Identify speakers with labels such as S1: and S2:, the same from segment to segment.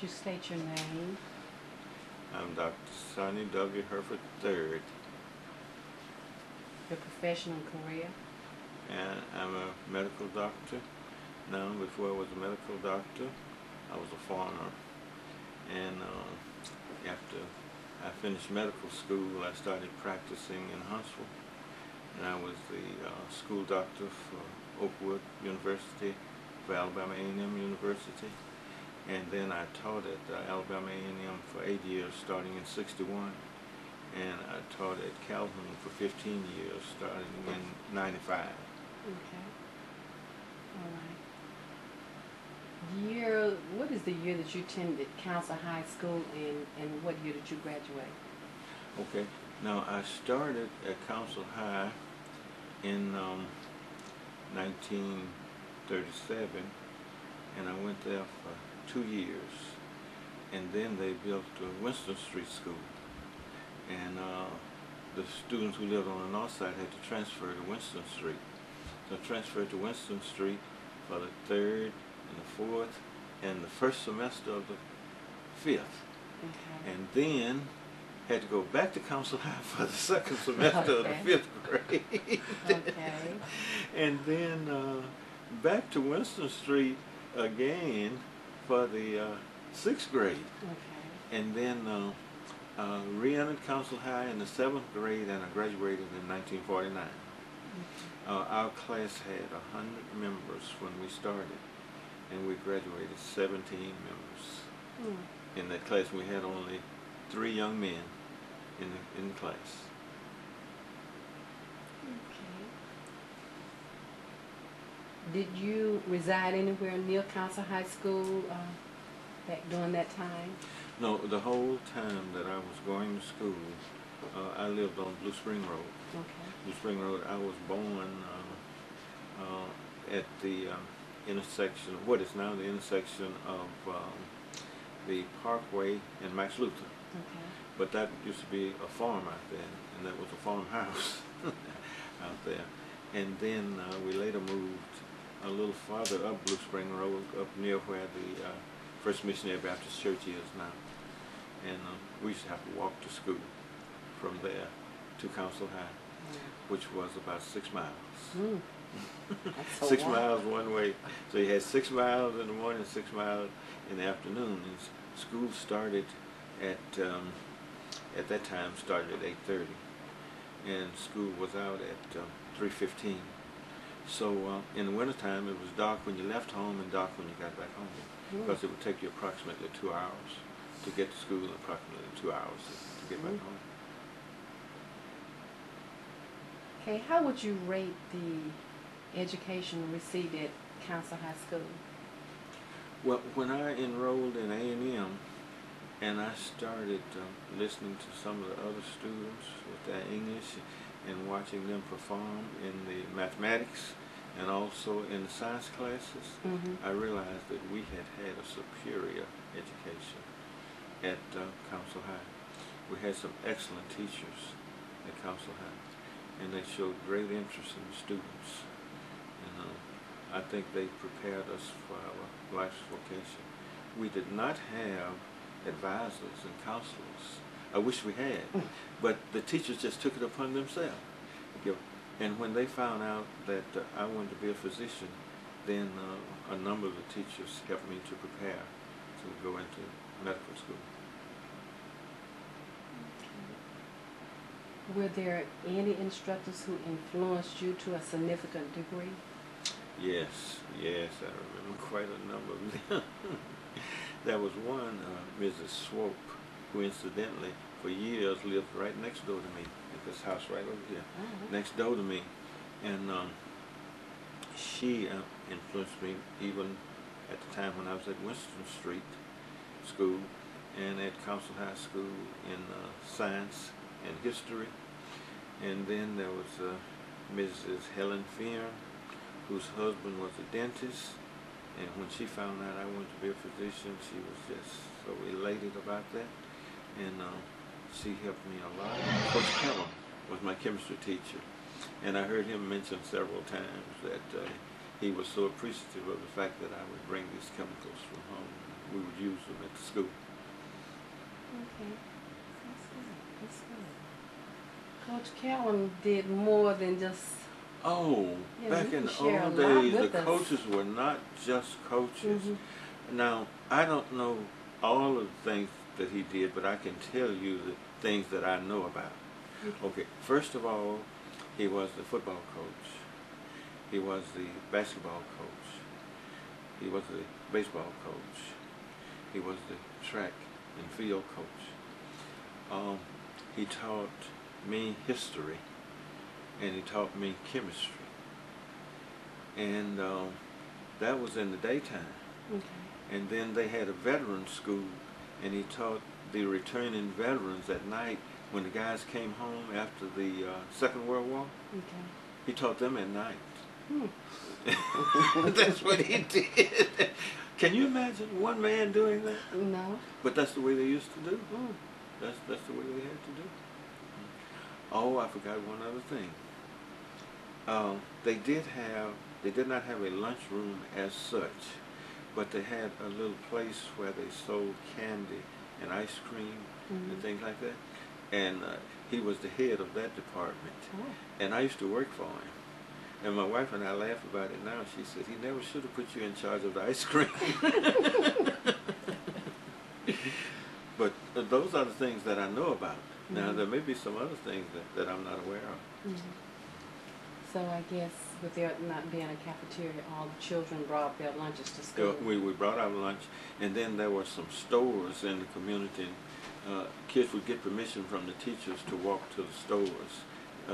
S1: You state your name.
S2: I'm Dr. Sonnie W. Hereford III.
S1: Your professional career.
S2: And I'm a medical doctor. Now, before I was a medical doctor, I was a farmer. And after I finished medical school, I started practicing in Huntsville. And I was the school doctor for Oakwood University, for Alabama A&M University. And then I taught at Alabama A&M for 8 years, starting in '61. And I taught at Calhoun for 15 years, starting in '95.
S1: Okay. All right. What is the year that you attended Councill High School, and what year did you graduate?
S2: Okay. Now, I started at Councill High in 1937, and I went there for 2 years, and then they built Winston Street School, and the students who lived on the north side had to transfer to Winston Street. So I transferred to Winston Street for the 3rd and the 4th and the first semester of the 5th.
S1: Okay.
S2: And then had to go back to Councill High for the 2nd semester of the 5th grade.
S1: Okay.
S2: And then back to Winston Street again for the 6th grade.
S1: Okay.
S2: And then re-entered Councill High in the 7th grade, and I graduated in 1949.
S1: Okay.
S2: Our class had 100 members when we started, and we graduated 17 members.
S1: Mm.
S2: In that class, we had only 3 young men in the class.
S1: Okay. Did you reside anywhere near Councill High School back during that time?
S2: No, the whole time that I was going to school, I lived on Blue Spring Road.
S1: Okay.
S2: Blue Spring Road. I was born at the intersection, what is now the intersection of the Parkway and Max Luther.
S1: Okay.
S2: But that used to be a farm out there, and that was a farmhouse out there. And then we later moved a little farther up Blue Spring Road, up near where the First Missionary Baptist Church is now. And we used to have to walk to school from there to Councill High, which was about 6 miles.
S1: Mm.
S2: 6 miles one way. So you had 6 miles in the morning, 6 miles in the afternoon. And school started at that time started at 8:30, and school was out at 3:15. So in the wintertime, it was dark when you left home and dark when you got back home, because it would take you approximately 2 hours to get to school, and approximately 2 hours to get back home.
S1: Okay, how would you rate the education received at Councill High School?
S2: Well, when I enrolled in A&M, and I started listening to some of the other students with their English and watching them perform in the mathematics and also in the science classes, I realized that we had a superior education at Councill High. We had some excellent teachers at Councill High, and they showed great interest in the students. And I think they prepared us for our life's vocation. We did not have advisors and counselors. I wish we had, but the teachers just took it upon themselves. And when they found out that I wanted to be a physician, then a number of the teachers helped me to prepare to go into medical school.
S1: Okay. Were there any instructors who influenced you to a significant degree?
S2: Yes, I remember quite a number of them. There was one, Mrs. Swope, who incidentally for years lived right next door to me, at this house right over here, next door to me. And she influenced me even at the time when I was at Winston Street School and at Councill High School in science and history. And then there was Mrs. Helen Fearn, whose husband was a dentist. And when she found out I wanted to be a physician, she was just so elated about that. And she helped me a lot. Coach Councill was my chemistry teacher, and I heard him mention several times that he was so appreciative of the fact that I would bring these chemicals from home. We would use them at the school.
S1: Okay, that's good. Coach Callum did more than just.
S2: Oh,
S1: Yeah,
S2: back
S1: you
S2: in
S1: can
S2: the
S1: share
S2: old
S1: a lot
S2: days, the
S1: with us.
S2: coaches were not just coaches.
S1: Mm-hmm.
S2: Now, I don't know all of the things that he did, but I can tell you the things that I know about. Okay, first of all, he was the football coach. He was the basketball coach. He was the baseball coach. He was the track and field coach. He taught me history, and he taught me chemistry. And that was in the daytime.
S1: Okay.
S2: And then they had a veteran school, and he taught the returning veterans at night when the guys came home after the Second World War.
S1: Okay.
S2: He taught them at night.
S1: Hmm.
S2: That's what he did. Can you imagine one man doing that?
S1: No.
S2: But that's the way they used to do.
S1: Mm.
S2: That's the way they had to do. Oh, I forgot one other thing. They did not have a lunchroom as such, but they had a little place where they sold candy and ice cream and things like that. And he was the head of that department.
S1: Oh.
S2: And I used to work for him. And my wife and I laugh about it now. She said, he never should have put you in charge of the ice cream. But those are the things that I know about. Now, there may be some other things that I'm not aware of.
S1: So I guess with there not being a cafeteria, all the children brought their lunches to school.
S2: We brought our lunch, and then there were some stores in the community. Kids would get permission from the teachers to walk to the stores.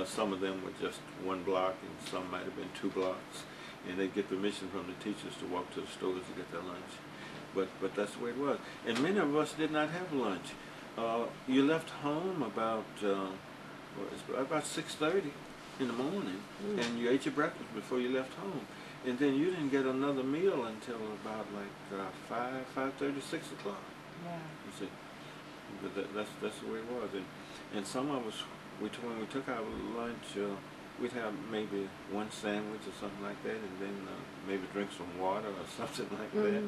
S2: Some of them were just 1 block, and some might have been 2 blocks. And they'd get permission from the teachers to walk to the stores to get their lunch. But that's the way it was. And many of us did not have lunch. You left home about 6:30 in the morning, and you ate your breakfast before you left home. And then you didn't get another meal until about like 5:30, 6 o'clock.
S1: Yeah.
S2: You see, but that's the way it was. And some of us, when we took our lunch, we'd have maybe 1 sandwich or something like that, and then maybe drink some water or something like that.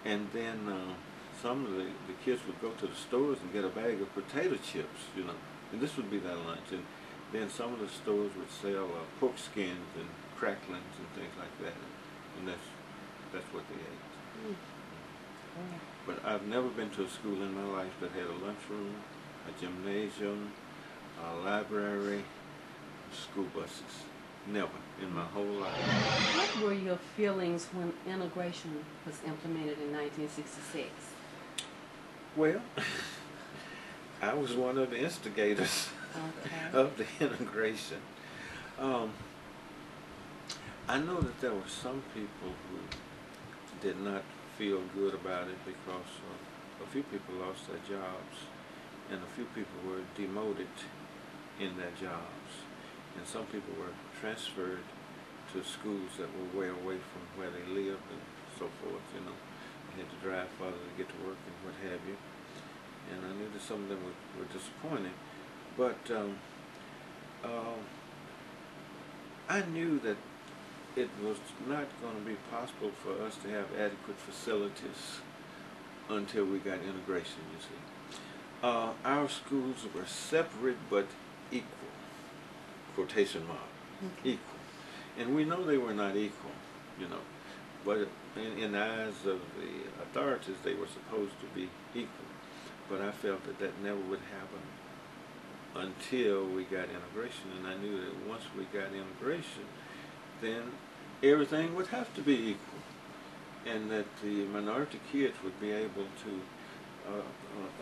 S2: And then some of the kids would go to the stores and get a bag of potato chips, you know, and this would be their lunch. And then some of the stores would sell pork skins and cracklings and things like that, and that's what they ate. But I've never been to a school in my life that had a lunchroom, a gymnasium, a library, school buses. Never in my whole life.
S1: What were your feelings when integration was implemented in 1966?
S2: Well, I was one of the instigators of the integration. I know that there were some people who did not feel good about it because a few people lost their jobs, and a few people were demoted in their jobs, and some people were transferred to schools that were way away from where they lived and so forth. You know, they had to drive farther to get to work and what have you. And I knew that some of them were disappointed, but I knew that it was not going to be possible for us to have adequate facilities until we got integration, you see. Our schools were separate but equal, quotation mark, equal. And we know they were not equal, you know, but in the eyes of the authorities, they were supposed to be equal. But I felt that never would happen until we got integration, and I knew that once we got integration, then everything would have to be equal, and that the minority kids would be able to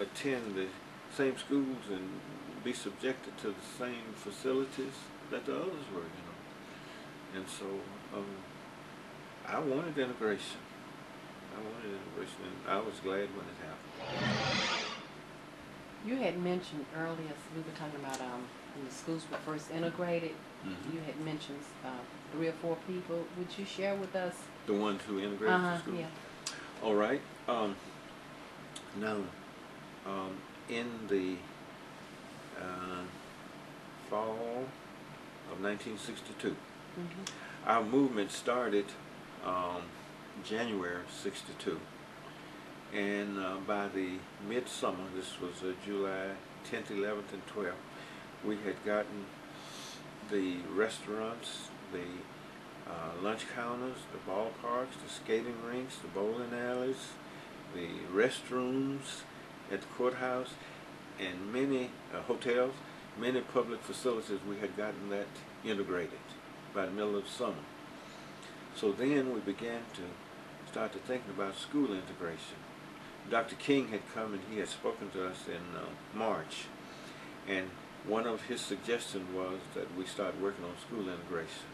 S2: attend the same schools and be subjected to the same facilities that the others were, you know. And so I wanted integration. And I was glad when it happened.
S1: You had mentioned earlier, we were talking about when the schools were first integrated, you had mentioned 3 or 4 people. Would you share with us?
S2: The ones who integrated the school?
S1: Yeah.
S2: All right. Now, in the fall of 1962.
S1: Mm-hmm.
S2: Our movement started January 62, and by the midsummer, this was July 10th, 11th, and 12th, we had gotten the restaurants, the lunch counters, the ballparks, the skating rinks, the bowling alleys, the restrooms at the courthouse, and many hotels, many public facilities. We had gotten that integrated by the middle of the summer. So then we began to start to thinking about school integration. Dr. King had come and he had spoken to us in March, and one of his suggestions was that we start working on school integration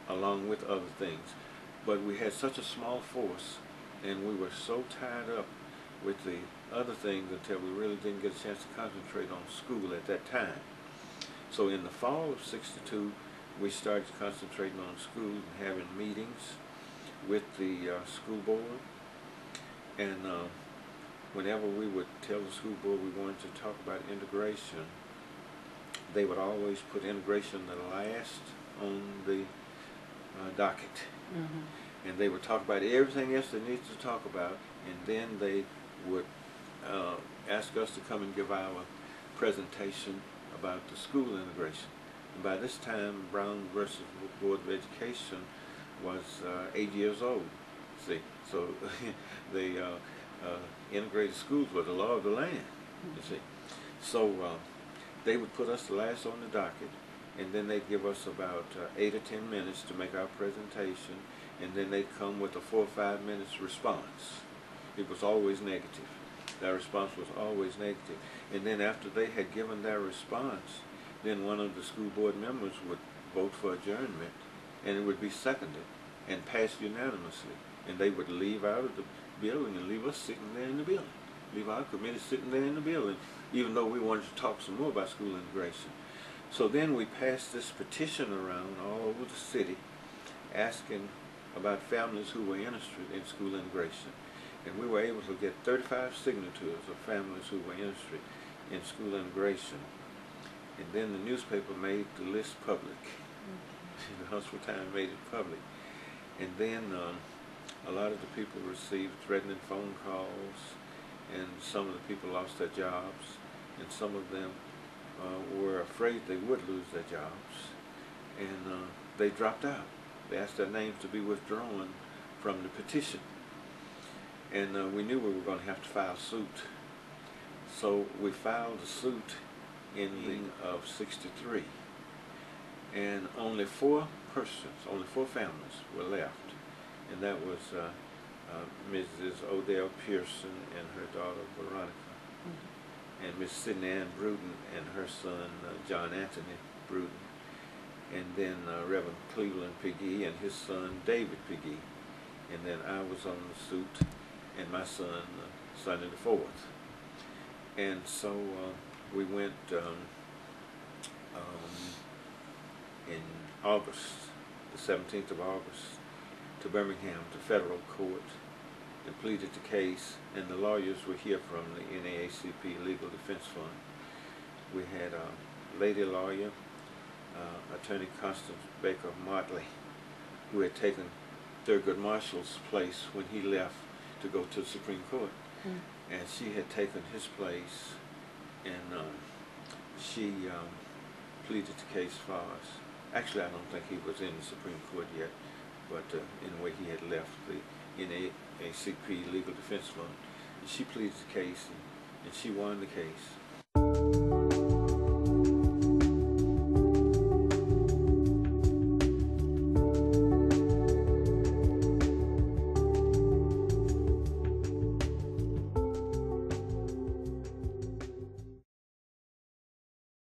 S2: along with other things. But we had such a small force, and we were so tied up with the other things until we really didn't get a chance to concentrate on school at that time. So in the fall of 62, we started concentrating on school and having meetings with the school board. And whenever we would tell the school board we wanted to talk about integration, they would always put integration the last on the docket. Mm-hmm. And they would talk about everything else they needed to talk about, and then they would ask us to come and give our presentation about the school integration. And by this time, Brown versus Board of Education was 8 years old. See, so the integrated schools were the law of the land. You see, so they would put us the last on the docket, and then they'd give us about 8 or 10 minutes to make our presentation, and then they'd come with a 4 or 5 minutes response. It was always negative. Their response was always negative. And then after they had given their response, then one of the school board members would vote for adjournment, and it would be seconded and passed unanimously. And they would leave out of the building and leave us sitting there in the building. Leave our committee sitting there in the building, even though we wanted to talk some more about school integration. So then we passed this petition around all over the city asking about families who were interested in school integration. And we were able to get 35 signatures of families who were interested in school integration. And then the newspaper made the list public. Mm-hmm. The Huntsville Times made it public. And then a lot of the people received threatening phone calls, and some of the people lost their jobs, and some of them were afraid they would lose their jobs, and they dropped out. They asked their names to be withdrawn from the petition. And we knew we were going to have to file suit. So we filed a suit in the of 63. And only 4 persons, only 4 families were left. And that was Mrs. Odell Pearson and her daughter Veronica. Mm-hmm. And Miss Sidney Ann Bruton and her son John Anthony Bruton. And then Reverend Cleveland Piggy and his son David Piggy. And then I was on the suit, and my son Sonnie W. And so we went in August, the 17th of August, to Birmingham, to federal court, and pleaded the case, and the lawyers were here from the NAACP Legal Defense Fund. We had a lady lawyer, Attorney Constance Baker Motley, who had taken Thurgood Marshall's place when he left to go to the Supreme Court. Mm. And she had taken his place, and she pleaded the case for us. Actually, I don't think he was in the Supreme Court yet, but anyway, he had left the NAACP Legal Defense Fund. And she pleaded the case, and she won the case.